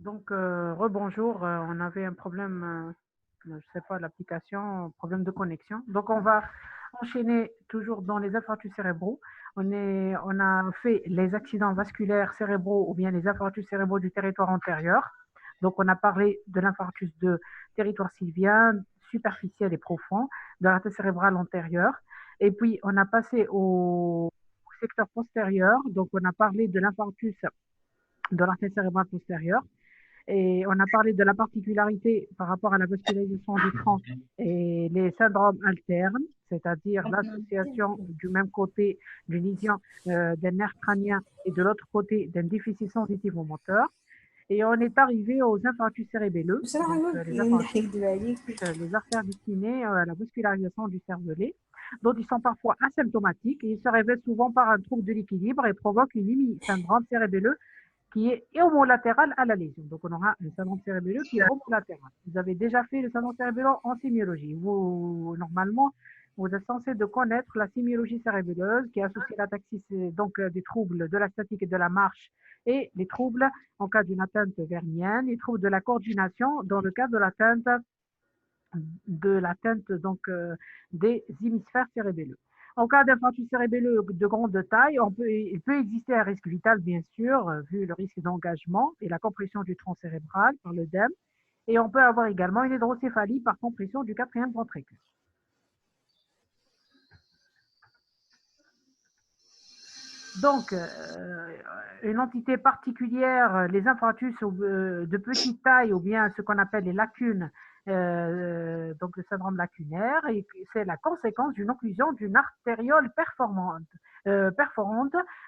Donc, rebonjour, on avait un problème, je ne sais pas, l'application, problème de connexion. Donc, on va enchaîner toujours dans les infarctus cérébraux. On a fait les accidents vasculaires cérébraux ou bien les infarctus cérébraux du territoire antérieur. Donc, on a parlé de l'infarctus de territoire sylvien, superficiel et profond, de l'artère cérébrale antérieure. Et puis, on a passé au secteur postérieur. Donc, on a parlé de l'infarctus de l'artère cérébrale postérieure. Et on a parlé de la particularité par rapport à la vascularisation du tronc et les syndromes alternes, c'est-à-dire l'association du même côté d'une lésion d'un nerf crânien et de l'autre côté d'un déficit sensitif au moteur. Et on est arrivé aux infarctus cérébelleux, donc les infarctus, les artères destinées à la vascularisation du cervelet, dont ils sont parfois asymptomatiques et ils se révèlent souvent par un trouble de l'équilibre et provoquent une syndrome cérébelleux qui est homolatéral à la lésion. Donc, on aura un syndrome cérébelleux qui est homolatéral. Vous avez déjà fait le syndrome cérébelleux en sémiologie. Vous, normalement, vous êtes censé de connaître la sémiologie cérébelleuse qui associe l'ataxie, donc des troubles de la statique et de la marche et les troubles en cas d'une atteinte vernienne, les troubles de la coordination dans le cas de l'atteinte donc des hémisphères cérébelleux. En cas d'infarctus cérébelleux de grande taille, il peut exister un risque vital, bien sûr, vu le risque d'engagement et la compression du tronc cérébral par l'œdème. Et on peut avoir également une hydrocéphalie par compression du quatrième ventricule. Donc, une entité particulière, les infarctus de petite taille ou bien ce qu'on appelle les lacunes, donc le syndrome lacunaire, et c'est la conséquence d'une occlusion d'une artériole perforante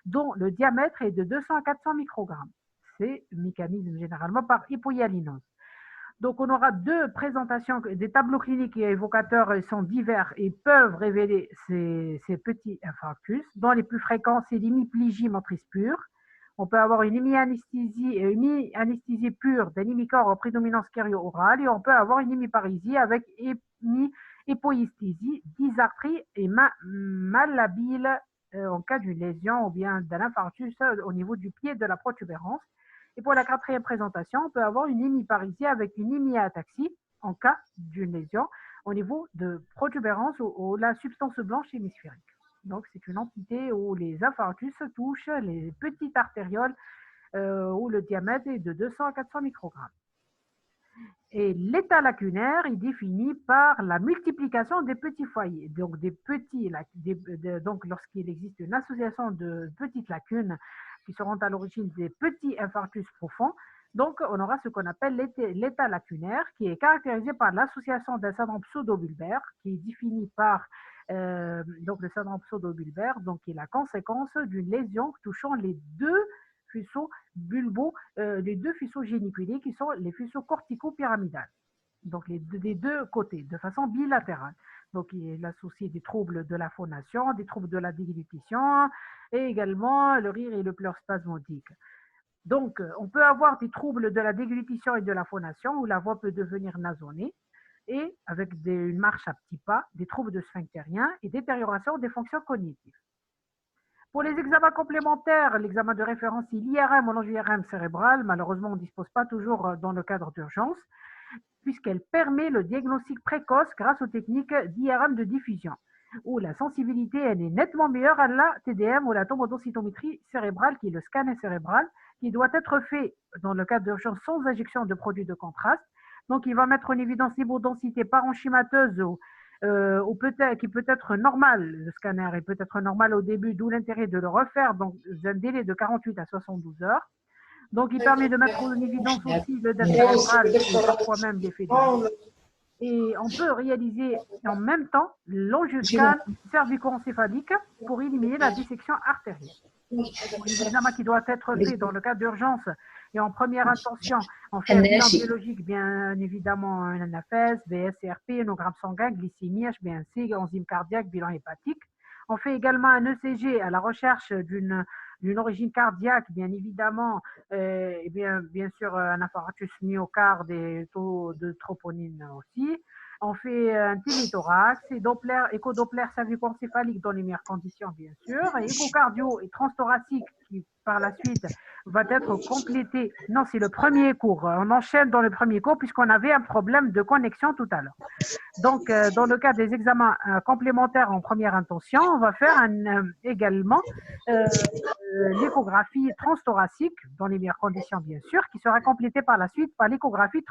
dont le diamètre est de 200 à 400 microgrammes. C'est un mécanisme généralement par hypohyalinose. Donc, on aura deux présentations, des tableaux cliniques et évocateurs sont divers et peuvent révéler ces petits infarctus. Dont les plus fréquents, c'est l'hémiplégie motrice pure. On peut avoir une hémianesthésie pure d'un hémicorps en prédominance kério-orale et on peut avoir une hémiparésie avec hypoesthésie, dysarthrie et malhabile en cas d'une lésion ou bien d'un infarctus au niveau du pied de la protubérance. Et pour la quatrième présentation, on peut avoir une hémiparésie avec une hémiataxie en cas d'une lésion au niveau de protubérance ou la substance blanche hémisphérique. Donc, c'est une entité où les infarctus touchent les petites artérioles où le diamètre est de 200 à 400 microgrammes. Et l'état lacunaire est défini par la multiplication des petits foyers. Donc, donc lorsqu'il existe une association de petites lacunes qui seront à l'origine des petits infarctus profonds, donc on aura ce qu'on appelle l'état lacunaire qui est caractérisé par l'association d'un syndrome pseudo-bulbaire qui est défini par donc le syndrome pseudo-bulbaire, donc qui est la conséquence d'une lésion touchant les deux faisceaux bulbaux, les deux faisceaux géniculés qui sont les faisceaux cortico-pyramidales. Donc des deux côtés, de façon bilatérale. Donc il associe des troubles de la phonation, des troubles de la déglutition et également le rire et le pleur spasmodique. Donc on peut avoir des troubles de la déglutition et de la phonation où la voix peut devenir nasonnée et avec une marche à petits pas, des troubles de sphinctérien et détérioration des fonctions cognitives. Pour les examens complémentaires, l'examen de référence, c'est l'IRM ou l'angio-IRM cérébral. Malheureusement, on ne dispose pas toujours dans le cadre d'urgence, puisqu'elle permet le diagnostic précoce grâce aux techniques d'IRM de diffusion, où la sensibilité elle est nettement meilleure à la TDM ou la tomodensitométrie cérébrale, qui est le scanner cérebral, qui doit être fait dans le cadre d'urgence sans injection de produits de contraste. Donc, il va mettre en évidence l'hypodensité parenchymateuse qui peut être normal, le scanner est peut-être normal au début, d'où l'intérêt de le refaire dans un délai de 48 à 72 heures. Donc, il permet de mettre en évidence aussi l'œdème cérébral et parfois même l'effet de. Et on peut réaliser en même temps l'angioscan cervico-encéphalique pour éliminer la dissection artérielle. L'examen qui doit être fait dans le cas d'urgence et en première intention, on fait un bilan biologique, bien évidemment, un NFS, VS, CRP, nogramme sanguin, glycémie, HbA1c, enzyme cardiaque, bilan hépatique. On fait également un ECG à la recherche d'une origine cardiaque, bien évidemment, et bien sûr un infarctus myocarde et taux de troponine aussi. On fait un téléthorax et Doppler, écho-Doppler cervico-encéphalique dans les meilleures conditions, bien sûr, et échocardio et transthoracique qui, par la suite, va être complété. Non, c'est le premier cours. On enchaîne dans le premier cours puisqu'on avait un problème de connexion tout à l'heure. Donc, dans le cas des examens complémentaires en première intention, on va faire également l'échographie transthoracique, dans les meilleures conditions bien sûr, qui sera complétée par la suite par l'échographie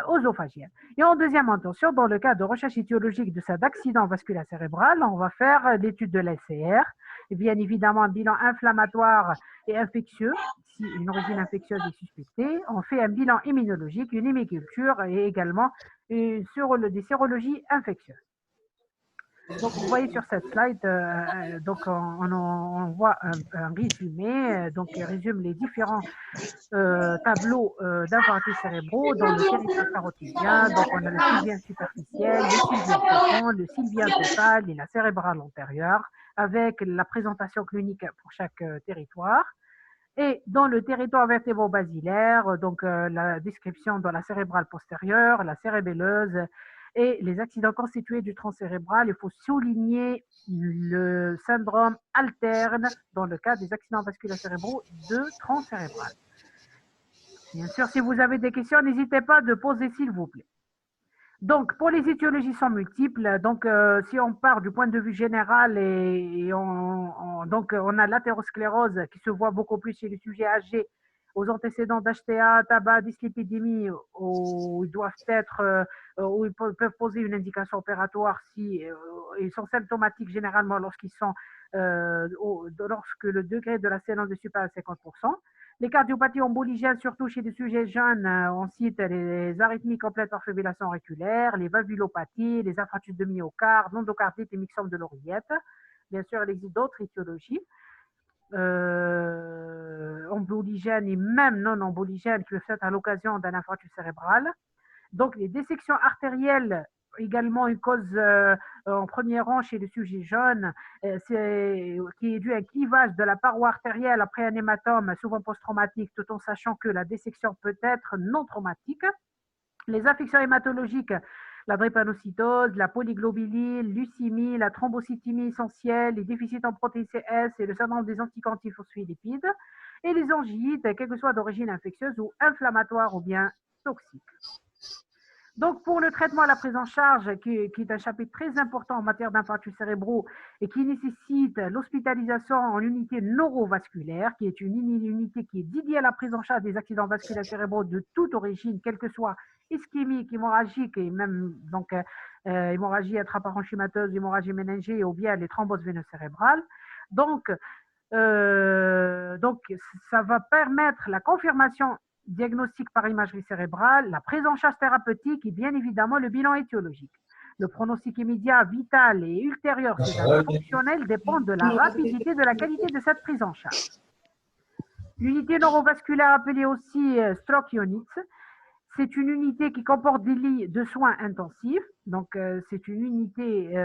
osophagienne. Et en deuxième intention, dans le cas de recherche étiologique de cet accident vasculaire cérébral, on va faire l'étude de l'ACR, et bien évidemment un bilan inflammatoire et infectieux, si une origine infectieuse est suspectée. On fait un bilan immunologique, une hémiculture et également des sérologies infectieuses. Donc, vous voyez sur cette slide, donc on voit un résumé, donc il résume les différents tableaux d'infarctus cérébraux dans le territoire carotidien. Donc, on a le sylvien superficiel, le sylvien profond, le sylvien total et la cérébrale antérieure, avec la présentation clinique pour chaque territoire. Et dans le territoire vertébro-basilaire, donc la description dans la cérébrale postérieure, la cérébelleuse et les accidents constitués du tronc cérébral. Il faut souligner le syndrome alterne dans le cas des accidents vasculaires cérébraux de tronc cérébral. Bien sûr, si vous avez des questions, n'hésitez pas de poser, s'il vous plaît. Donc, pour les étiologies sont multiples. Donc, si on part du point de vue général donc on a l'athérosclérose qui se voit beaucoup plus chez les sujets âgés aux antécédents d'HTA, tabac, dyslipidémie, où ils doivent où ils peuvent poser une indication opératoire si ils sont symptomatiques généralement lorsque le degré de la séance est supérieur à 50%. Les cardiopathies emboligènes, surtout chez les sujets jeunes, on cite les arythmies complètes par fibrillation auriculaire, les valvulopathies, les infarctus de myocarde, l'endocardite et myxome de l'oreillette. Bien sûr, il existe d'autres étiologies emboligènes et même non emboligènes qui peuvent être à l'occasion d'un infarctus cérébral. Donc, les dissections artérielles, également une cause en premier rang chez les sujets jeunes, qui est due à un clivage de la paroi artérielle après un hématome, souvent post-traumatique, tout en sachant que la dissection peut être non traumatique. Les affections hématologiques, la drépanocytose, la polyglobuline, leucémie, la thrombocytémie essentielle, les déficits en protéines CS et le syndrome des anticantiphospholipides, et les angiites, quelle que soit d'origine infectieuse ou inflammatoire ou bien toxique. Donc, pour le traitement à la prise en charge, qui est un chapitre très important en matière d'infarctus cérébraux et qui nécessite l'hospitalisation en unité neurovasculaire, qui est une unité qui est dédiée à la prise en charge des accidents vasculaires cérébraux de toute origine, quelle que soit ischémique, hémorragique et même donc hémorragie intraparenchymateuse, hémorragie méningée ou bien les thromboses veineuses cérébrales. Donc, ça va permettre la confirmation diagnostic par imagerie cérébrale, la prise en charge thérapeutique et bien évidemment le bilan étiologique. Le pronostic immédiat, vital et ultérieur, c'est-à-dire fonctionnel, dépend de la rapidité de la qualité de cette prise en charge. L'unité neurovasculaire appelée aussi stroke unit, c'est une unité qui comporte des lits de soins intensifs. Donc, c'est une unité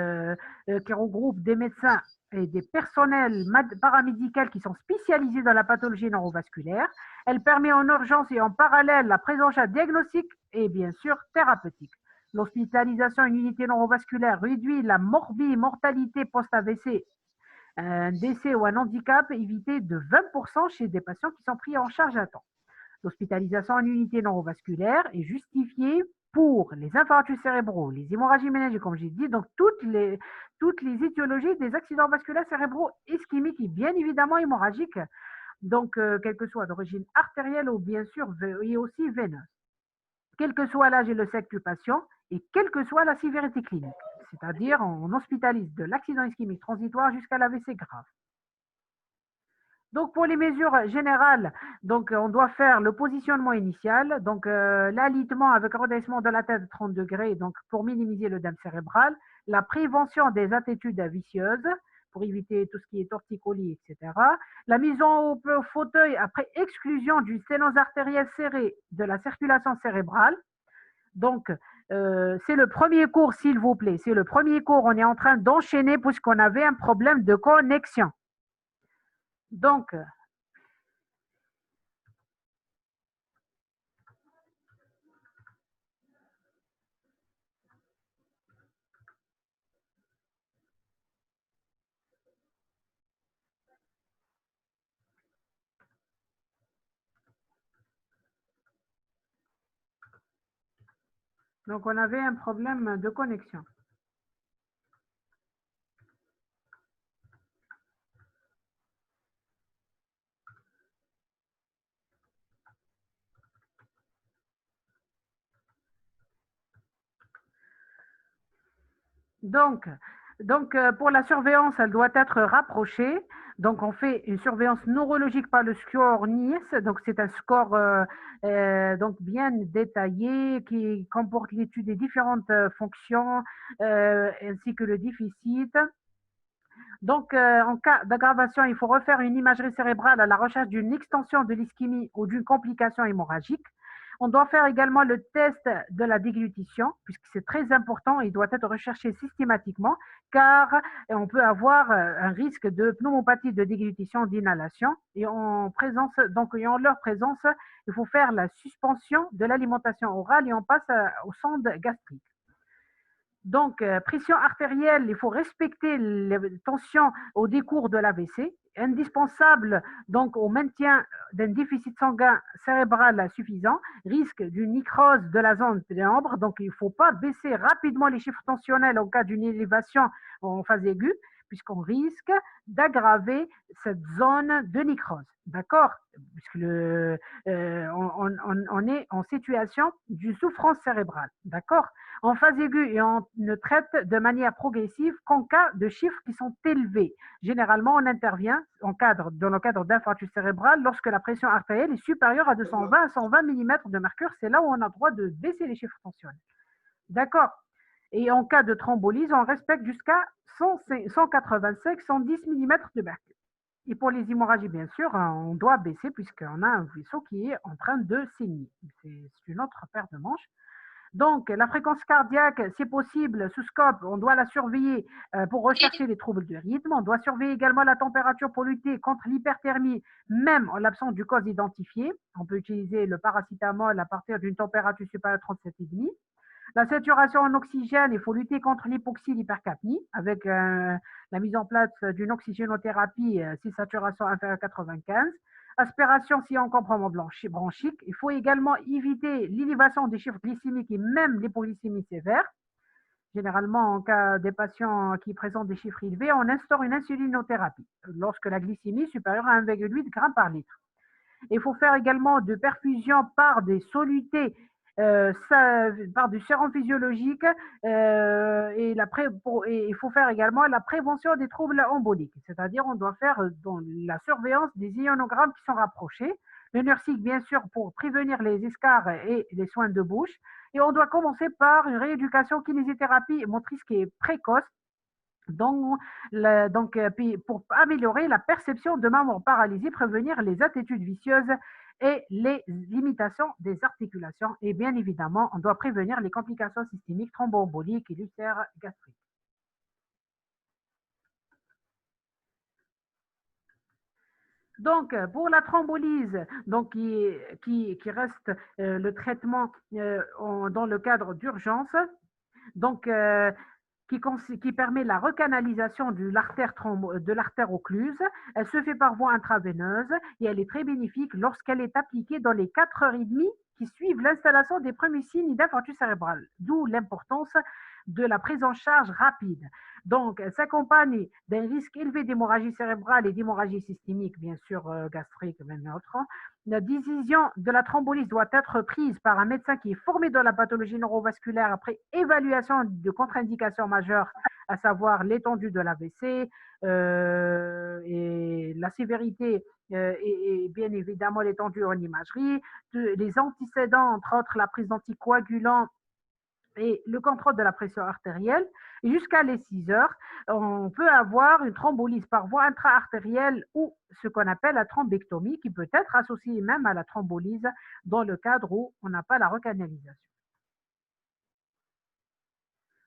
qui regroupe des médecins et des personnels paramédicaux qui sont spécialisés dans la pathologie neurovasculaire. Elle permet en urgence et en parallèle la prise en charge diagnostique et bien sûr thérapeutique. L'hospitalisation à une unité neurovasculaire réduit la mortalité post-AVC, un décès ou un handicap évité de 20% chez des patients qui sont pris en charge à temps. L'hospitalisation en unité neurovasculaire est justifiée pour les infarctus cérébraux, les hémorragies méningées, comme j'ai dit, donc toutes les étiologies des accidents vasculaires cérébraux ischémiques et bien évidemment hémorragiques, donc quelle que soit d'origine artérielle ou bien sûr et aussi veineuse, quel que soit l'âge et le sexe du patient et quelle que soit la sévérité clinique, c'est-à-dire on hospitalise de l'accident ischémique transitoire jusqu'à l'AVC grave. Donc, pour les mesures générales, donc, on doit faire le positionnement initial, donc l'alitement avec redressement de la tête de 30 degrés, donc pour minimiser l'œdème cérébral, la prévention des attitudes vicieuses, pour éviter tout ce qui est torticolis, etc. La mise au fauteuil après exclusion du sténose artérielle serrée de la circulation cérébrale. Donc, c'est le premier cours, s'il vous plaît. C'est le premier cours. On est en train d'enchaîner puisqu'on avait un problème de connexion. Donc, on avait un problème de connexion. Donc, pour la surveillance, elle doit être rapprochée. Donc, on fait une surveillance neurologique par le score NIS. Donc, c'est un score donc bien détaillé qui comporte l'étude des différentes fonctions ainsi que le déficit. Donc, en cas d'aggravation, il faut refaire une imagerie cérébrale à la recherche d'une extension de l'ischémie ou d'une complication hémorragique. On doit faire également le test de la déglutition, puisque c'est très important, il doit être recherché systématiquement, car on peut avoir un risque de pneumopathie de déglutition, d'inhalation, et en leur présence, il faut faire la suspension de l'alimentation orale et on passe aux sondes gastriques. Donc, pression artérielle, il faut respecter les tensions au décours de l'AVC, indispensable donc au maintien d'un déficit sanguin cérébral suffisant, risque d'une nécrose de la zone pénombre, donc il ne faut pas baisser rapidement les chiffres tensionnels en cas d'une élévation en phase aiguë, puisqu'on risque d'aggraver cette zone de nécrose. D'accord? Puisque on est en situation d'une souffrance cérébrale. D'accord? En phase aiguë et on ne traite de manière progressive qu'en cas de chiffres qui sont élevés. Généralement, on intervient dans le cadre d'infarctus cérébral lorsque la pression artérielle est supérieure à 220 à 120 mm de mercure. C'est là où on a le droit de baisser les chiffres tensionnels. D'accord? Et en cas de thrombolyse, on respecte jusqu'à 185-110 mm de mercure. Et pour les hémorragies, bien sûr, on doit baisser puisqu'on a un vaisseau qui est en train de saigner. C'est une autre paire de manches. Donc, la fréquence cardiaque, c'est possible, sous scope, on doit la surveiller pour rechercher les troubles du rythme. On doit surveiller également la température pour lutter contre l'hyperthermie, même en l'absence du cause identifié. On peut utiliser le paracétamol à partir d'une température supérieure à 37,5. La saturation en oxygène, il faut lutter contre l'hypoxie et l'hypercapnie avec la mise en place d'une oxygénothérapie si saturation inférieure à 95. Aspiration si on comprend bronchique. Il faut également éviter l'élévation des chiffres glycémiques et même l'hypoglycémie sévère. Généralement, en cas des patients qui présentent des chiffres élevés, on instaure une insulinothérapie lorsque la glycémie est supérieure à 1,8 g par litre. Il faut faire également de perfusion par des solutés, par du sérum physiologique et il faut faire également la prévention des troubles emboliques, c'est-à-dire on doit faire la surveillance des ionogrammes qui sont rapprochés, le nursique bien sûr pour prévenir les escarres et les soins de bouche, et on doit commencer par une rééducation kinésithérapie motrice qui est précoce pour améliorer la perception de membres paralysés, prévenir les attitudes vicieuses et les limitations des articulations. Et bien évidemment, on doit prévenir les complications systémiques, thromboemboliques et l'ulcère gastrique. Donc, pour la thrombolyse, donc, qui reste le traitement dans le cadre d'urgence, donc, qui permet la recanalisation de l'artère occluse. Elle se fait par voie intraveineuse et elle est très bénéfique lorsqu'elle est appliquée dans les 4h30 qui suivent l'installation des premiers signes d'infarctus cérébral, d'où l'importance de la prise en charge rapide. Donc, elle s'accompagne d'un risque élevé d'hémorragie cérébrale et d'hémorragie systémique, bien sûr gastrique, même autre. La décision de la thrombolyse doit être prise par un médecin qui est formé dans la pathologie neurovasculaire après évaluation de contre-indications majeures, à savoir l'étendue de l'AVC et la sévérité et bien évidemment l'étendue en imagerie, les antécédents, entre autres la prise d'anticoagulants et le contrôle de la pression artérielle. Et jusqu'à les 6 heures, on peut avoir une thrombolyse par voie intra-artérielle ou ce qu'on appelle la thrombectomie, qui peut être associée même à la thrombolyse dans le cadre où on n'a pas la recanalisation.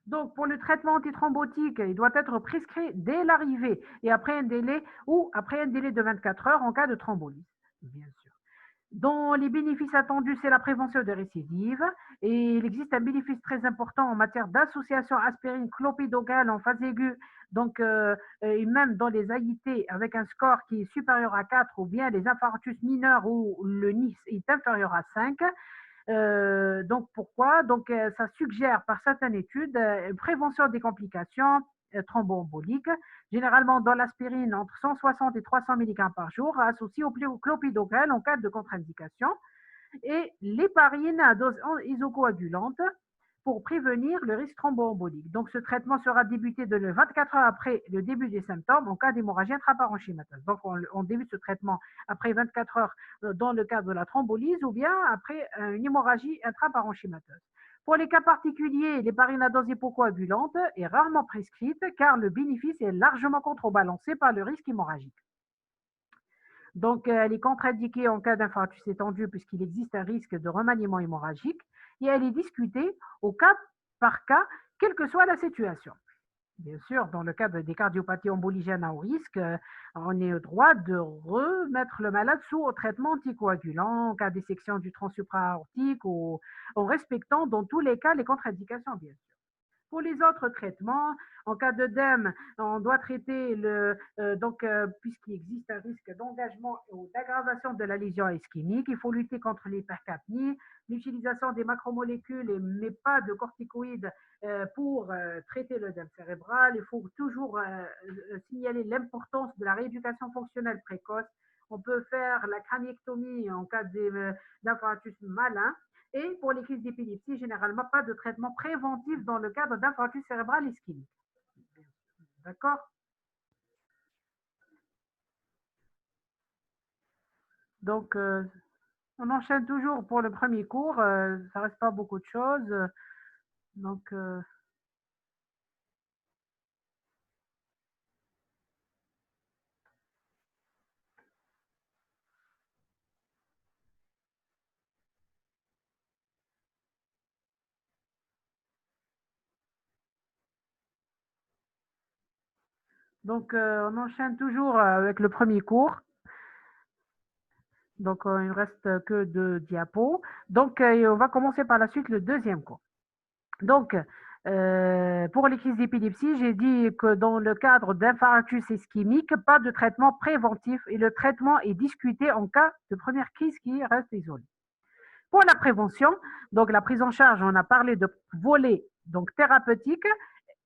Donc, pour le traitement antithrombotique, il doit être prescrit dès l'arrivée et après un délai de 24 heures en cas de thrombolyse, bien sûr. Dans les bénéfices attendus, c'est la prévention des récidives et il existe un bénéfice très important en matière d'association aspirine-clopidogrel en phase aiguë, donc et même dans les AIT avec un score qui est supérieur à 4 ou bien les infarctus mineurs où le NIS est inférieur à 5. Donc pourquoi? Donc ça suggère par certaines études une prévention des complications thromboemboliques, généralement dans l'aspirine entre 160 et 300 mg par jour, associée au clopidogrel en cas de contre-indication, et l'héparine à dose isocoagulante pour prévenir le risque thromboembolique. Donc, ce traitement sera débuté de 24 heures après le début des symptômes en cas d'hémorragie intraparenchymateuse. Donc, on débute ce traitement après 24 heures dans le cadre de la thrombolyse ou bien après une hémorragie intraparenchymateuse. Pour les cas particuliers, l'héparine à dose hypocoagulante est rarement prescrite car le bénéfice est largement contrebalancé par le risque hémorragique. Donc, elle est contre-indiquée en cas d'infarctus étendu puisqu'il existe un risque de remaniement hémorragique et elle est discutée au cas par cas, quelle que soit la situation. Bien sûr, dans le cadre des cardiopathies emboligènes à haut risque, on est au droit de remettre le malade sous traitement anticoagulant en cas de dissection du tronc supra-aortique ou en respectant dans tous les cas les contre-indications, bien sûr. Pour les autres traitements, en cas d'œdème, on doit traiter puisqu'il existe un risque d'engagement ou d'aggravation de la lésion ischémique, il faut lutter contre l'hypercapnie, l'utilisation des macromolécules, mais pas de corticoïdes pour traiter l'œdème cérébral. Il faut toujours signaler l'importance de la rééducation fonctionnelle précoce. On peut faire la craniectomie en cas d'infarctus malin. Et pour les crises d'épilepsie, généralement, pas de traitement préventif dans le cadre d'infarctus cérébral ischémique. D'accord? Donc, on enchaîne toujours pour le premier cours. Ça reste pas beaucoup de choses. Donc, on enchaîne toujours avec le premier cours. Donc, il ne reste que 2 diapos. Donc, on va commencer par la suite le deuxième cours. Donc, pour les crises d'épilepsie, j'ai dit que dans le cadre d'infarctus ischémique, pas de traitement préventif et le traitement est discuté en cas de première crise qui reste isolée. Pour la prévention, donc la prise en charge, on a parlé de volet donc thérapeutique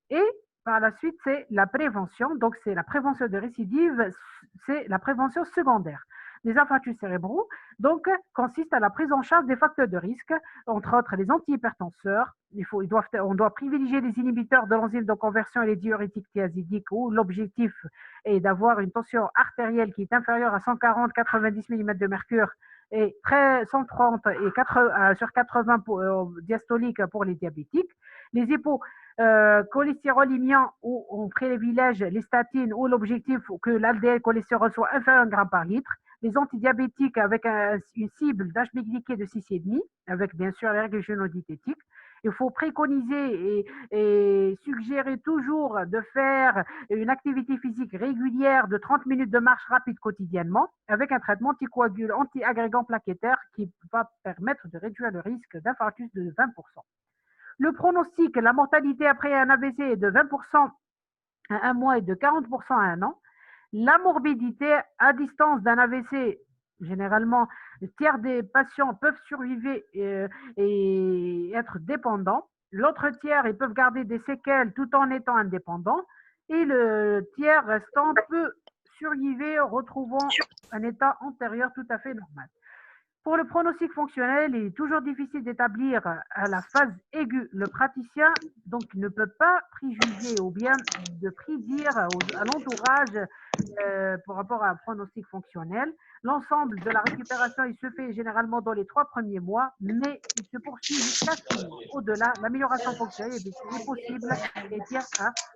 et par la suite, c'est la prévention. Donc, c'est la prévention de récidive, c'est la prévention secondaire. Les infarctus cérébraux, donc, consistent à la prise en charge des facteurs de risque, entre autres les antihypertenseurs. On doit privilégier les inhibiteurs de l'enzyme de conversion et les diurétiques thiazidiques où l'objectif est d'avoir une tension artérielle qui est inférieure à 140-90 mm de mercure et 130 et 80, sur 80 diastoliques pour les diabétiques. Les cholestérolimiens où on privilège les statines où l'objectif que l'LDL cholestérol soit inférieur à 1 gramme par litre. Les antidiabétiques avec une cible d'HB glyqué de 6,5 avec bien sûr les règles génodiététiques. Il faut préconiser et suggérer toujours de faire une activité physique régulière de 30 minutes de marche rapide quotidiennement avec un traitement anti-agrégant plaquettaire qui va permettre de réduire le risque d'infarctus de 20%. Le pronostic, la mortalité après un AVC est de 20% à 1 mois et de 40% à 1 an. La morbidité à distance d'un AVC, généralement, le tiers des patients peuvent survivre et être dépendants. L'autre tiers, ils peuvent garder des séquelles tout en étant indépendants. Et le tiers restant peut survivre, retrouvant un état antérieur tout à fait normal. Pour le pronostic fonctionnel, il est toujours difficile d'établir à la phase aiguë. Le praticien donc ne peut pas préjuger ou bien de prédire à l'entourage par rapport à un pronostic fonctionnel. L'ensemble de la récupération, il se fait généralement dans les 3 premiers mois, mais il se poursuit jusqu'à 6 mois. Au-delà, l'amélioration fonctionnelle est possible et tient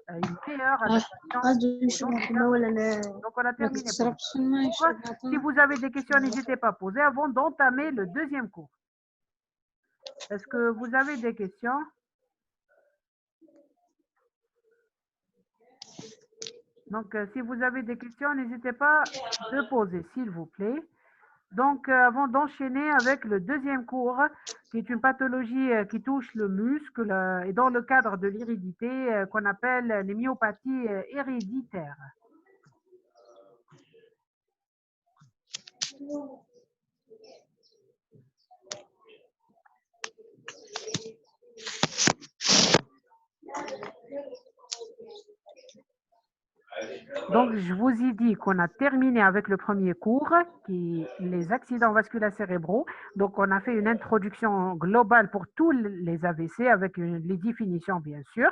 à une meilleure adaptation aux handicapes. Donc, on a terminé pour le premier cours. Si vous avez des questions, n'hésitez pas à poser avant d'entamer le deuxième cours. Est-ce que vous avez des questions? Donc, si vous avez des questions, n'hésitez pas de poser, s'il vous plaît. Donc, avant d'enchaîner avec le deuxième cours, qui est une pathologie qui touche le muscle et dans le cadre de l'hérédité qu'on appelle les myopathies héréditaires. Donc, je vous ai dit qu'on a terminé avec le premier cours, qui est les accidents vasculaires cérébraux. Donc, on a fait une introduction globale pour tous les AVC avec les définitions, bien sûr.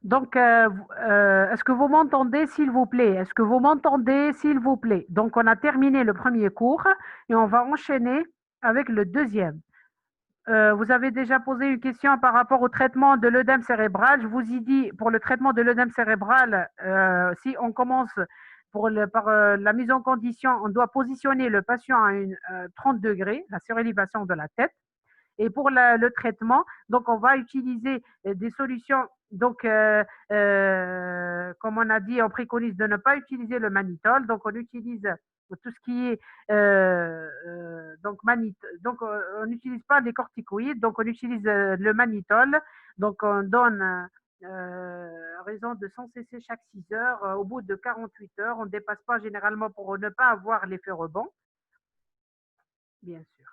Donc, est-ce que vous m'entendez, s'il vous plaît? Est-ce que vous m'entendez, s'il vous plaît? Donc, on a terminé le premier cours et on va enchaîner avec le deuxième. Vous avez déjà posé une question par rapport au traitement de l'œdème cérébral. Je vous ai dit, pour le traitement de l'œdème cérébral, si on commence par la mise en condition, on doit positionner le patient à 30 degrés, la surélévation de la tête. Et pour le traitement, donc on va utiliser des solutions. Donc, comme on a dit, on préconise de ne pas utiliser le mannitol. Donc, on utilise tout ce qui est donc on n'utilise pas des corticoïdes. Donc, on utilise le mannitol. Donc, on donne à raison de 100 cc chaque 6 heures. Au bout de 48 heures, on ne dépasse pas généralement pour ne pas avoir l'effet rebond, bien sûr.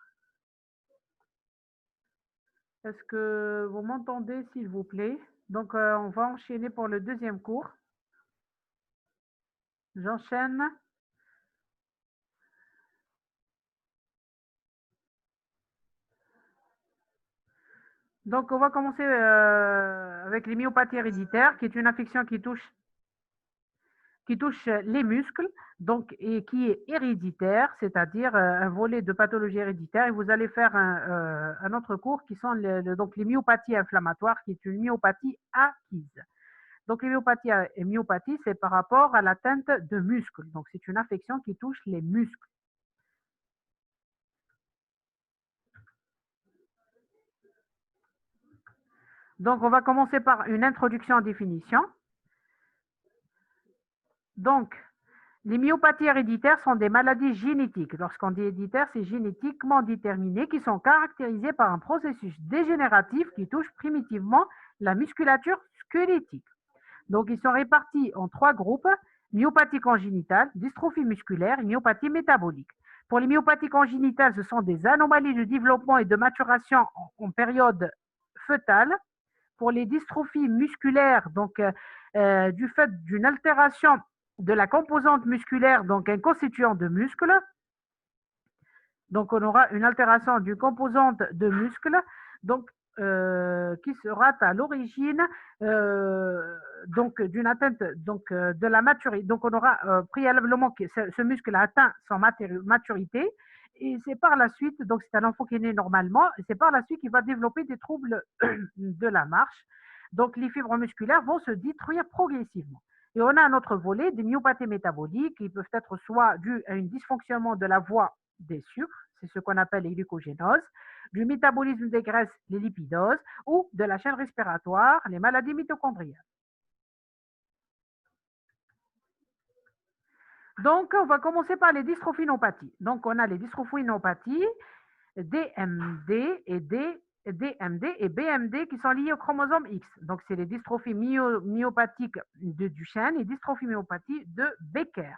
Est-ce que vous m'entendez, s'il vous plaît? Donc, on va enchaîner pour le deuxième cours. J'enchaîne. Donc, on va commencer avec les myopathies héréditaires, qui est une affection qui touche les muscles, donc, et qui est héréditaire, c'est-à-dire un volet de pathologie héréditaire. Et vous allez faire un autre cours qui sont donc les myopathies inflammatoires, qui est une myopathie acquise. Donc, les myopathies, c'est par rapport à l'atteinte de muscles. Donc, c'est une affection qui touche les muscles. Donc, on va commencer par une introduction en définition. Donc, les myopathies héréditaires sont des maladies génétiques. Lorsqu'on dit héréditaire, c'est génétiquement déterminé, qui sont caractérisées par un processus dégénératif qui touche primitivement la musculature squelettique. Donc, ils sont répartis en 3 groupes: myopathie congénitale, dystrophie musculaire et myopathie métabolique. Pour les myopathies congénitales, ce sont des anomalies de développement et de maturation en période fœtale. Pour les dystrophies musculaires, donc du fait d'une altération de la composante musculaire, donc un constituant de muscle. Donc, on aura une altération d'une composante de muscle, donc, qui sera à l'origine donc d'une atteinte donc, de la maturité. Donc, on aura préalablement que ce muscle a atteint son maturité. Et c'est par la suite, donc c'est un enfant qui est né normalement, et c'est par la suite qu'il va développer des troubles de la marche. Donc, les fibres musculaires vont se détruire progressivement. Et on a un autre volet, des myopathies métaboliques, qui peuvent être soit dues à un dysfonctionnement de la voie des sucres, c'est ce qu'on appelle les glucogénoses, du métabolisme des graisses, les lipidoses, ou de la chaîne respiratoire, les maladies mitochondriales. Donc, on va commencer par les dystrophinopathies. Donc, on a les dystrophinopathies, DMD et DMD et BMD qui sont liés au chromosome X. Donc, c'est les dystrophies myopathiques de Duchenne et dystrophie myopathie de Becker,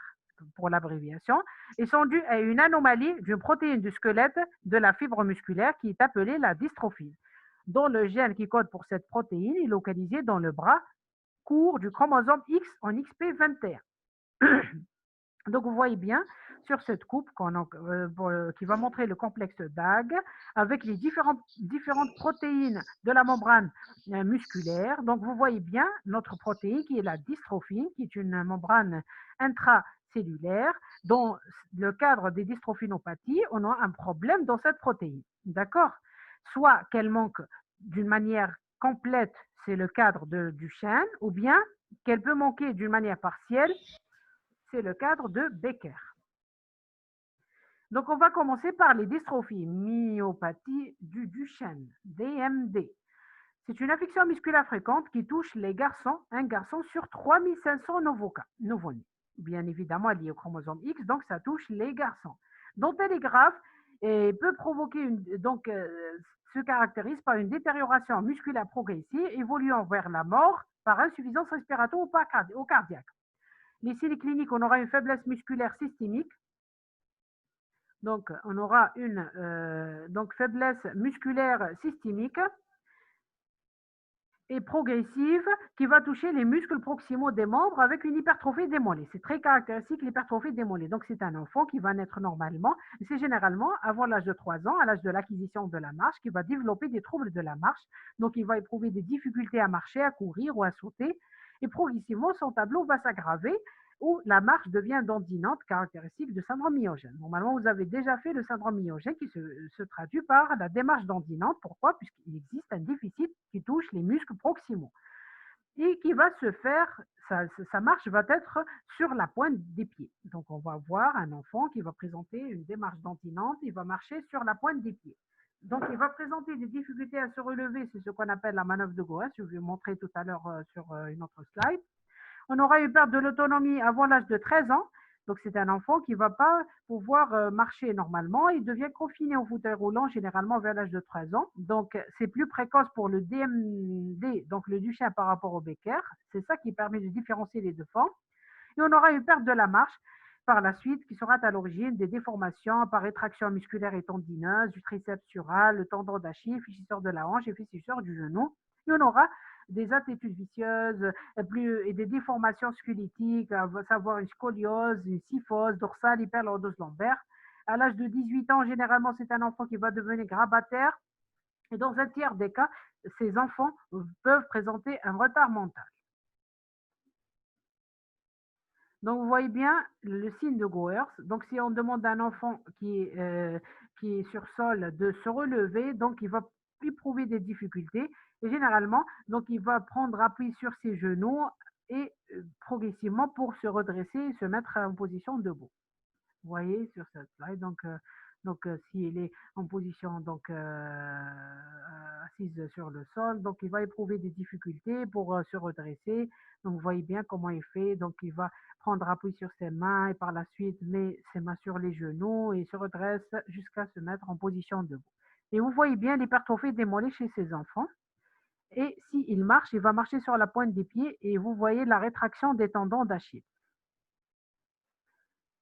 pour l'abréviation, et sont dues à une anomalie d'une protéine du squelette de la fibre musculaire qui est appelée la dystrophine, dont le gène qui code pour cette protéine est localisé dans le bras court du chromosome X en XP21. Donc, vous voyez bien sur cette coupe qui va montrer le complexe d'Ag avec les différentes protéines de la membrane musculaire. Donc, vous voyez bien notre protéine qui est la dystrophine, qui est une membrane intracellulaire. Dans le cadre des dystrophinopathies, on a un problème dans cette protéine. D'accord? Soit qu'elle manque d'une manière complète, c'est le cadre du chêne, ou bien qu'elle peut manquer d'une manière partielle, c'est le cadre de Becker. Donc, on va commencer par les dystrophies myopathies du Duchenne, DMD. C'est une affection musculaire fréquente qui touche les garçons, un garçon sur 3500 nouveau-nés. Bien évidemment, lié au chromosome X, donc ça touche les garçons. Dont elle est grave et peut provoquer se caractérise par une détérioration musculaire progressive évoluant vers la mort par insuffisance respiratoire ou cardiaque. Les signes cliniques, on aura une faiblesse musculaire systémique. Donc, on aura une faiblesse musculaire systémique et progressive qui va toucher les muscles proximaux des membres avec une hypertrophie des mollets. C'est très caractéristique, l'hypertrophie des mollets. Donc, c'est un enfant qui va naître normalement. C'est généralement avant l'âge de 3 ans, à l'âge de l'acquisition de la marche, qui va développer des troubles de la marche. Donc, il va éprouver des difficultés à marcher, à courir ou à sauter. Et progressivement, son tableau va s'aggraver où la marche devient dandinante, caractéristique de syndrome myogène. Normalement, vous avez déjà fait le syndrome myogène qui se traduit par la démarche dandinante. Pourquoi? Puisqu'il existe un déficit qui touche les muscles proximaux et qui va se faire, sa marche va être sur la pointe des pieds. Donc, on va voir un enfant qui va présenter une démarche dandinante, il va marcher sur la pointe des pieds. Donc, il va présenter des difficultés à se relever, c'est ce qu'on appelle la manœuvre de Goethe, je vais vous montrer tout à l'heure sur une autre slide. On aura une perte de l'autonomie avant l'âge de 13 ans. Donc, c'est un enfant qui ne va pas pouvoir marcher normalement. Il devient confiné au fauteuil roulant, généralement vers l'âge de 13 ans. Donc, c'est plus précoce pour le DMD, donc le Duchenne par rapport au Becker. C'est ça qui permet de différencier les deux formes. Et on aura une perte de la marche par la suite qui sera à l'origine des déformations par rétraction musculaire et tendineuse, du triceps sural, le tendon d'Achille, fléchisseur de la hanche et fléchisseur du genou. Et on aura des attitudes vicieuses et des déformations squelettiques, à savoir une scoliose, une kyphose dorsale, hyperlordose lombaire. À l'âge de 18 ans, généralement, c'est un enfant qui va devenir grabataire. Et dans un tiers des cas, ces enfants peuvent présenter un retard mental. Donc, vous voyez bien le signe de Goers. Donc, si on demande à un enfant qui est sur sol de se relever, donc il va éprouver des difficultés. Et généralement, donc il va prendre appui sur ses genoux et progressivement pour se redresser et se mettre en position debout. Vous voyez sur cette slide. Donc s'il est en position assise sur le sol, donc il va éprouver des difficultés pour se redresser. Donc vous voyez bien comment il fait. Donc il va prendre appui sur ses mains et par la suite met ses mains sur les genoux et se redresse jusqu'à se mettre en position debout. Et vous voyez bien l'hypertrophie des mollets chez ces enfants. Et s'il marche, il va marcher sur la pointe des pieds et vous voyez la rétraction des tendons d'Achille.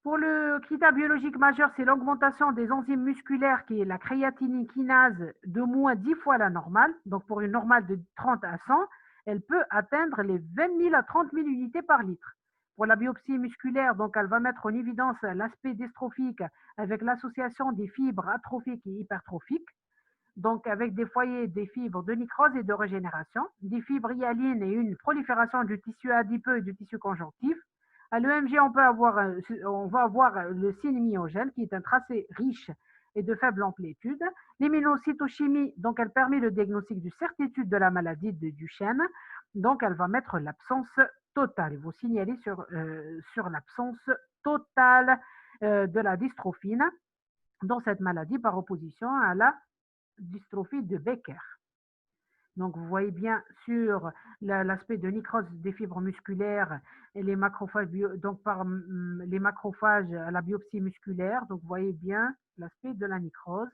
Pour le critère biologique majeur, c'est l'augmentation des enzymes musculaires qui est la créatinine kinase de moins 10 fois la normale. Donc, pour une normale de 30 à 100, elle peut atteindre les 20 000 à 30 000 unités par litre. Pour la biopsie musculaire, donc, elle va mettre en évidence l'aspect dystrophique avec l'association des fibres atrophiques et hypertrophiques. Donc, avec des foyers des fibres de nécrose et de régénération, des fibres hyalines et une prolifération du tissu adipeux et du tissu conjonctif. À l'EMG, on va avoir le signe myogène qui est un tracé riche et de faible amplitude. L'immunocytochimie, donc elle permet le diagnostic de certitude de la maladie de Duchenne. Donc elle va mettre l'absence totale. Il faut signaler sur l'absence totale de la dystrophine dans cette maladie par opposition à la dystrophie de Becker. Donc, vous voyez bien sur l'aspect de nécrose des fibres musculaires et les macrophages, donc par les macrophages à la biopsie musculaire. Donc, vous voyez bien l'aspect de la nécrose.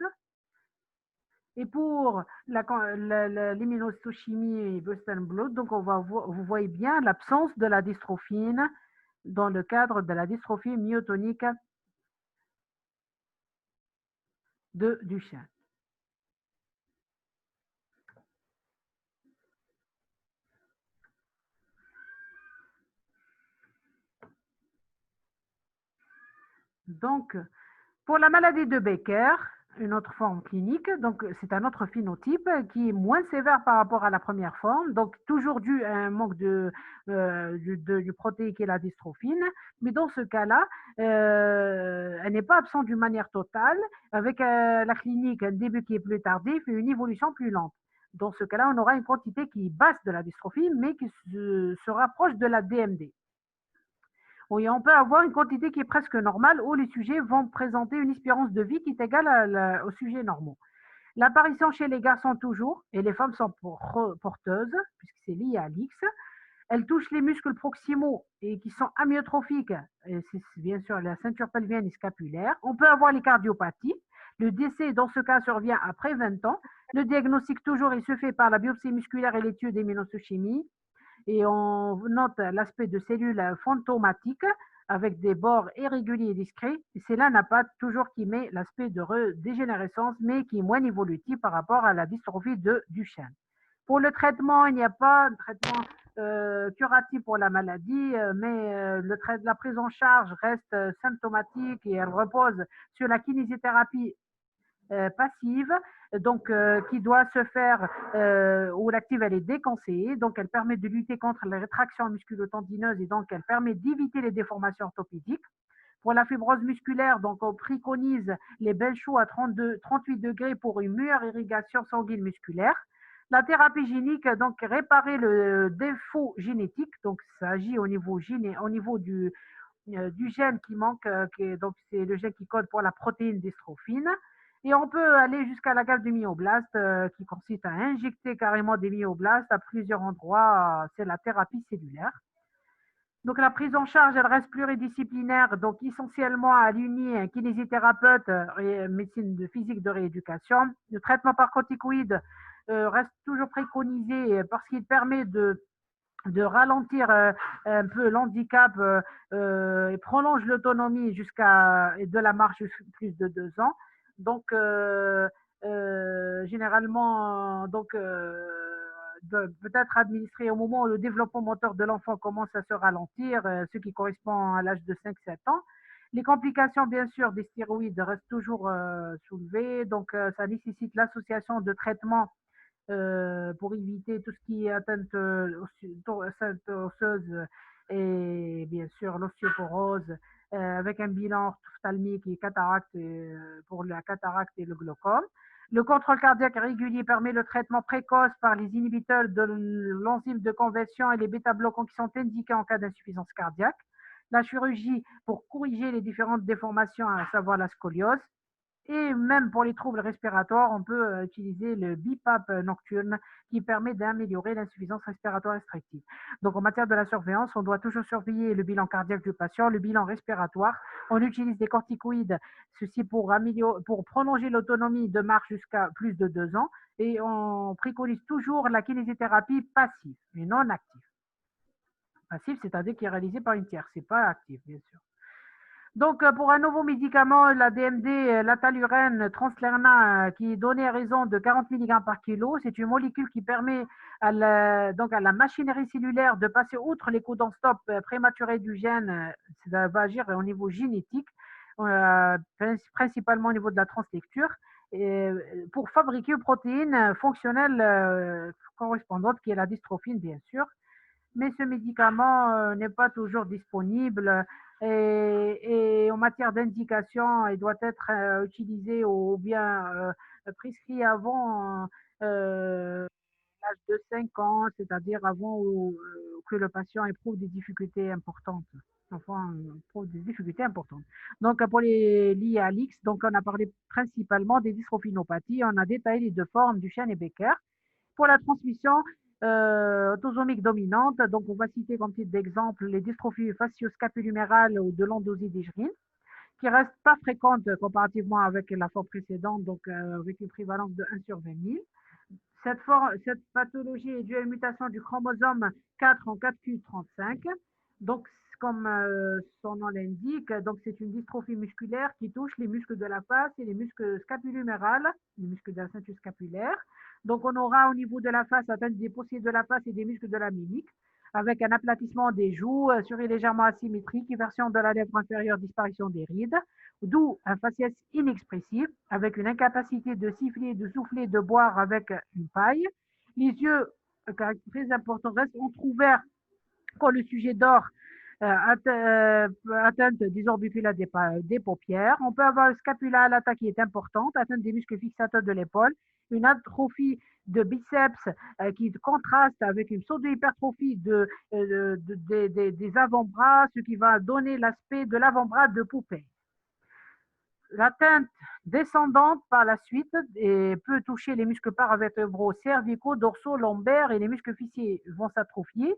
Et pour l'immunohistochimie Western blot, donc vous voyez bien l'absence de la dystrophine dans le cadre de la dystrophie myotonique de Duchenne. Donc, pour la maladie de Becker, une autre forme clinique, donc c'est un autre phénotype qui est moins sévère par rapport à la première forme, donc toujours dû à un manque du protéine qui est la dystrophine, mais dans ce cas-là, elle n'est pas absente d'une manière totale, avec la clinique un début qui est plus tardif et une évolution plus lente. Dans ce cas-là, on aura une quantité qui est basse de la dystrophine, mais qui se rapproche de la DMD. Oui, on peut avoir une quantité qui est presque normale où les sujets vont présenter une espérance de vie qui est égale aux sujets normaux. L'apparition chez les garçons toujours, et les femmes sont porteuses, puisque c'est lié à l'X. Elles touchent les muscles proximaux et qui sont amyotrophiques, et c'est bien sûr la ceinture pelvienne et scapulaire. On peut avoir les cardiopathies. Le décès, dans ce cas, survient après 20 ans. Le diagnostic, toujours, il se fait par la biopsie musculaire et l'étude d'immunohistochimie et on note l'aspect de cellules fantomatiques avec des bords irréguliers et discrets. Et c'est là n'a pas toujours qui met l'aspect de dégénérescence, mais qui est moins évolutif par rapport à la dystrophie de Duchenne. Pour le traitement, il n'y a pas de traitement curatif pour la maladie, mais la prise en charge reste symptomatique et elle repose sur la kinésithérapie passive, donc qui doit se faire où l'active elle est déconseillée, donc elle permet de lutter contre les rétractions musculo-tendineuses et donc elle permet d'éviter les déformations orthopédiques. Pour la fibrose musculaire, donc on préconise les belles choux à 38 degrés pour une meilleure irrigation sanguine musculaire. La thérapie génique, donc réparer le défaut génétique, donc ça agit au niveau du gène qui manque, donc c'est le gène qui code pour la protéine dystrophine. Et on peut aller jusqu'à la gamme du myoblaste qui consiste à injecter carrément des myoblastes à plusieurs endroits. C'est la thérapie cellulaire. Donc la prise en charge, elle reste pluridisciplinaire, donc essentiellement à l'UNI, un kinésithérapeute et médecine de physique de rééducation. Le traitement par corticoïdes reste toujours préconisé parce qu'il permet de ralentir un peu l'handicap et prolonge l'autonomie jusqu'à de la marche plus de 2 ans. Donc, généralement, donc, peut-être administré au moment où le développement moteur de l'enfant commence à se ralentir, ce qui correspond à l'âge de 5-7 ans. Les complications, bien sûr, des stéroïdes restent toujours soulevées, donc ça nécessite l'association de traitements pour éviter tout ce qui est atteinte osseuse et bien sûr l'ostéoporose avec un bilan ophtalmique et cataracte pour la cataracte et le glaucome. Le contrôle cardiaque régulier permet le traitement précoce par les inhibiteurs de l'enzyme de conversion et les bêta-bloquants qui sont indiqués en cas d'insuffisance cardiaque. La chirurgie pour corriger les différentes déformations, à savoir la scoliose. Et même pour les troubles respiratoires, on peut utiliser le BiPAP nocturne qui permet d'améliorer l'insuffisance respiratoire restrictive. Donc en matière de la surveillance, on doit toujours surveiller le bilan cardiaque du patient, le bilan respiratoire. On utilise des corticoïdes, ceci pour prolonger l'autonomie de marche jusqu'à plus de 2 ans. Et on préconise toujours la kinésithérapie passive, mais non active. Passive, c'est-à-dire qui est réalisée par une tierce, c'est pas actif, bien sûr. Donc, pour un nouveau médicament, la DMD, l'atalurène translerna, qui est donné à raison de 40 mg par kilo, c'est une molécule qui permet donc à la machinerie cellulaire de passer outre les codons stop prématurés du gène, ça va agir au niveau génétique, principalement au niveau de la translecture, et, pour fabriquer une protéine fonctionnelle correspondante, qui est la dystrophine, bien sûr, mais ce médicament n'est pas toujours disponible et en matière d'indication, il doit être utilisé ou bien prescrit avant l'âge de 5 ans, c'est-à-dire avant que le patient éprouve des difficultés importantes. Enfin, éprouve des difficultés importantes. Donc, pour les liés à l'X, donc on a parlé principalement des dystrophinopathies, on a détaillé les deux formes du chêne et Becker. Pour la transmission autosomique dominante, donc on va citer comme titre d'exemple les dystrophies facio-scapulumérales ou de l'endosydégrine, qui reste pas fréquente comparativement avec la forme précédente, donc avec une prévalence de 1 sur 20 000. Cette pathologie est due à une mutation du chromosome 4 en 4q35. Donc, comme son nom l'indique, donc c'est une dystrophie musculaire qui touche les muscles de la face et les muscles scapulumérales, les muscles de la ceinture scapulaire. Donc, on aura au niveau de la face atteinte des poussières de la face et des muscles de la mimique, avec un aplatissement des joues, souris légèrement asymétrique, inversion de la lèvre inférieure, disparition des rides, d'où un faciès inexpressif, avec une incapacité de siffler, de souffler, de boire avec une paille. Les yeux, très important, restent entrouverts quand le sujet dort, atteinte des orbicules des paupières. On peut avoir le scapula à l'attaque qui est importante, atteinte des muscles fixateurs de l'épaule, une atrophie de biceps qui contraste avec une pseudo-hypertrophie des avant-bras, ce qui va donner l'aspect de l'avant-bras de poupée. L'atteinte descendante par la suite et peut toucher les muscles paravertébraux, cervicaux, dorsaux, lombaires et les muscles fessiers vont s'atrophier.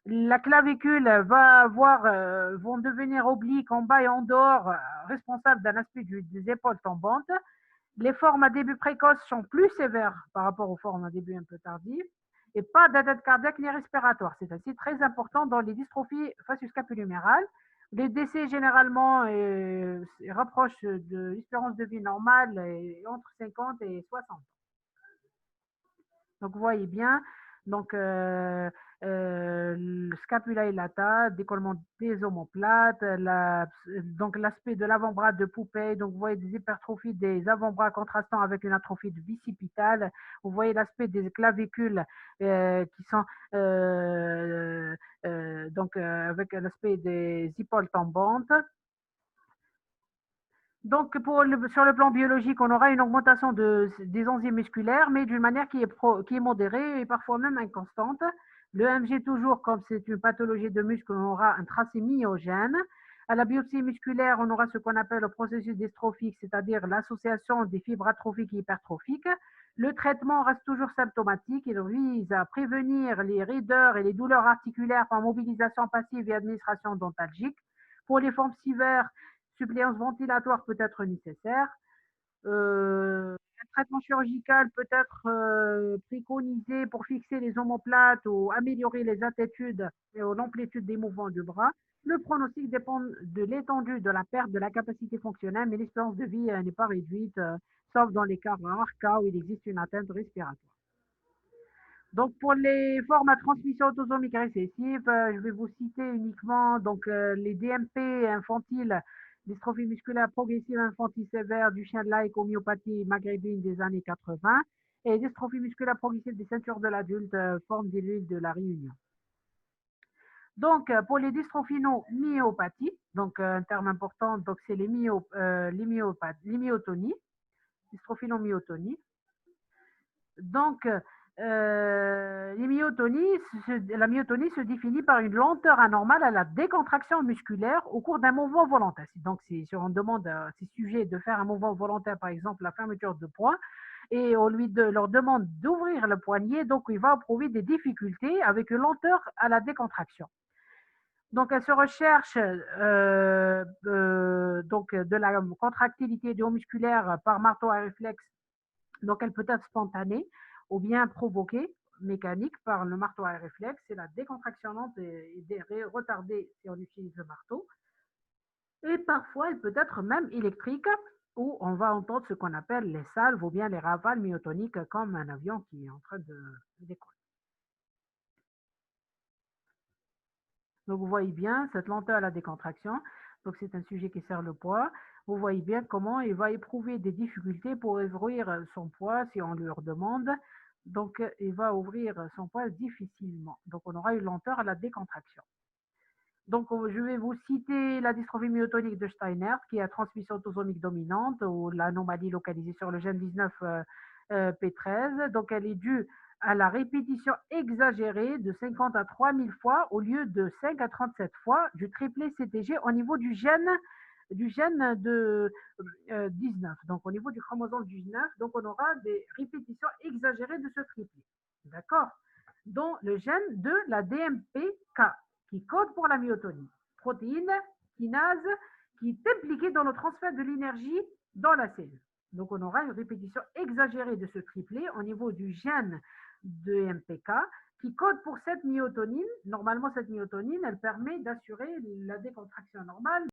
La clavicule vont devenir obliques en bas et en dehors, responsables d'un aspect des épaules tombantes. Les formes à début précoce sont plus sévères par rapport aux formes à début un peu tardives et pas d'atteinte cardiaque ni respiratoire. C'est ainsi très important dans les dystrophies facioscapulumérales. Les décès généralement rapprochent de l'espérance de vie normale entre 50 et 60. Donc, vous voyez bien, donc, le scapula lata, décollement des omoplates, donc l'aspect de l'avant-bras de poupée, donc vous voyez des hypertrophies des avant-bras contrastant avec une atrophie de bicipitale, vous voyez l'aspect des clavicules qui sont donc avec l'aspect des épaules tombantes. Donc, sur le plan biologique, on aura une augmentation des enzymes musculaires, mais d'une manière qui est modérée et parfois même inconstante. Le MG, toujours, comme c'est une pathologie de muscle, on aura un tracé myogène. À la biopsie musculaire, on aura ce qu'on appelle le processus dystrophique, c'est-à-dire l'association des fibres atrophiques et hypertrophiques. Le traitement reste toujours symptomatique. Il vise à prévenir les raideurs et les douleurs articulaires par mobilisation passive et administration dentalgique. Pour les formes sévères, suppléance ventilatoire peut être nécessaire. Un traitement chirurgical peut être préconisé pour fixer les omoplates ou améliorer les attitudes et l'amplitude des mouvements du bras. Le pronostic dépend de l'étendue de la perte de la capacité fonctionnelle, mais l'espérance de vie n'est pas réduite, sauf dans les rares cas où il existe une atteinte respiratoire. Donc, pour les formes à transmission autosomique récessive, je vais vous citer uniquement donc, les DMP infantiles, dystrophie musculaire progressive infantile sévère du chien de Laïc, homéopathie maghrébine des années 80, et dystrophie musculaire progressive des ceintures de l'adulte, forme de l'île de la Réunion. Donc, pour les dystrophies non myopathies, donc un terme important, donc c'est les myotonies, dystrophie non myotonie. Donc, la myotonie se définit par une lenteur anormale à la décontraction musculaire au cours d'un mouvement volontaire. Donc, si on demande à ces sujets de faire un mouvement volontaire, par exemple la fermeture de poing, et on leur demande d'ouvrir le poignet, donc il va éprouver des difficultés avec une lenteur à la décontraction. Donc, elle se recherche donc, de la contractilité du haut musculaire par marteau à réflexe. Donc, elle peut être spontanée ou bien provoquée, mécanique, par le marteau à réflexe. C'est la décontraction lente et retardée si on utilise le marteau. Et parfois, elle peut être même électrique, où on va entendre ce qu'on appelle les salves ou bien les rafales myotoniques, comme un avion qui est en train de décoller. Donc, vous voyez bien cette lenteur à la décontraction. Donc, c'est un sujet qui sert le poids. Vous voyez bien comment il va éprouver des difficultés pour ouvrir son poids si on lui demande. Donc, il va ouvrir son poids difficilement. Donc, on aura une lenteur à la décontraction. Donc, je vais vous citer la dystrophie myotonique de Steiner, qui est la transmission autosomique dominante ou l'anomalie localisée sur le gène 19p13. Donc, elle est due à la répétition exagérée de 50 à 3000 fois au lieu de 5 à 37 fois du triplet CTG au niveau du gène de 19. Donc, au niveau du chromosome 19, donc on aura des répétitions exagérées de ce triplet. D'accord? Dont le gène de la DMPK, qui code pour la myotonie. Protéine, kinase, qui est impliqué dans le transfert de l'énergie dans la cellule. Donc, on aura une répétition exagérée de ce triplet au niveau du gène de MPK qui code pour cette myotonine. Normalement, cette myotonine, elle permet d'assurer la décontraction normale